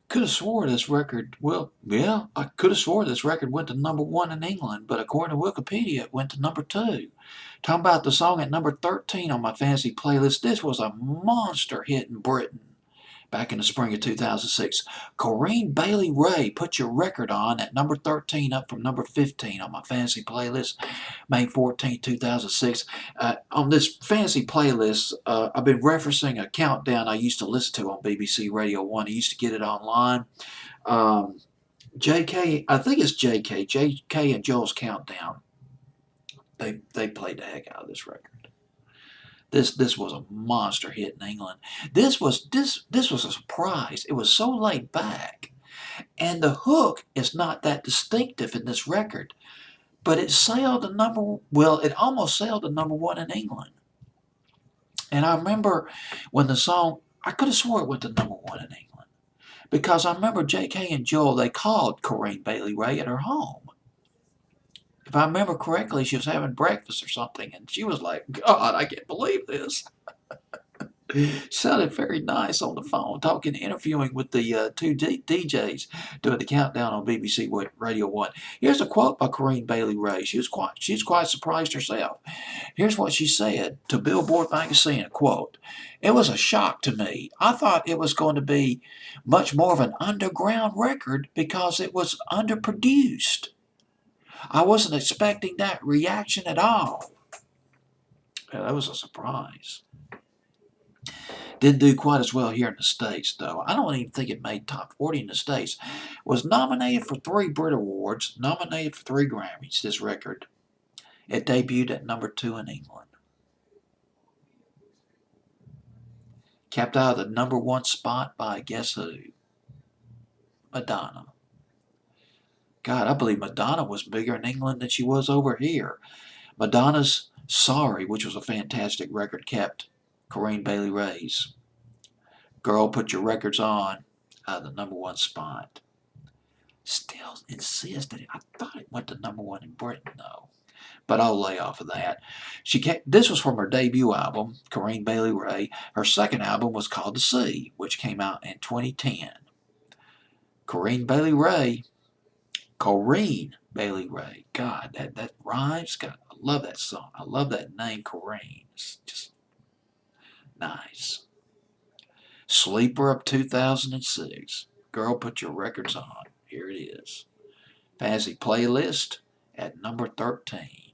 Could have swore this record, well, yeah, I could have swore this record went to #1 in England, but according to Wikipedia, it went to #2. Talking about the song at number 13 on my fantasy playlist, this was a monster hit in Britain back in the spring of 2006. Corinne Bailey Rae, Put Your Record On, at number 13, up from number 15 on my fantasy playlist, May 14, 2006. On this fantasy playlist, I've been referencing a countdown I used to listen to on BBC Radio 1. I used to get it online. Um, JK, I think it's JK and Joel's Countdown. They played the heck out of this record. This was a monster hit in England. This was a surprise. It was so laid back, and the hook is not that distinctive in this record. But it sailed to number well, it almost sailed to #1 in England. And I remember when the song, I could have swore it went to #1 in England because I remember J.K. and Joel, they called Corinne Bailey Rae at her home. If I remember correctly, she was having breakfast or something, and she was like, "God, I can't believe this." Sounded very nice on the phone, talking, interviewing with the two DJs doing the countdown on BBC Radio 1. Here's a quote by Corinne Bailey Rae. She's quite surprised herself. Here's what she said to Billboard magazine, quote, "It was a shock to me. I thought it was going to be much more of an underground record because it was underproduced. I wasn't expecting that reaction at all." Yeah, that was a surprise. Didn't do quite as well here in the States, though. I don't even think it made top 40 in the States. Was nominated for 3 Brit Awards, nominated for 3 Grammys, this record. It debuted at #2 in England. Kept out of the #1 spot by guess who? Madonna. God, I believe Madonna was bigger in England than she was over here. Madonna's Sorry, which was a fantastic record, kept Corinne Bailey Rae's. Girl, Put Your Records On, out of the #1 spot. Still insisted. I thought it went to #1 in Britain, though. But I'll lay off of that. This was from her debut album, Corinne Bailey Rae. Her second album was called The Sea, which came out in 2010. Corinne Bailey Rae. Corinne Bailey Rae. God, that rhymes. God, I love that song. I love that name, Corinne. It's just nice. Sleeper of 2006. Girl, Put Your Records On. Here it is. Fantasy playlist at number 13.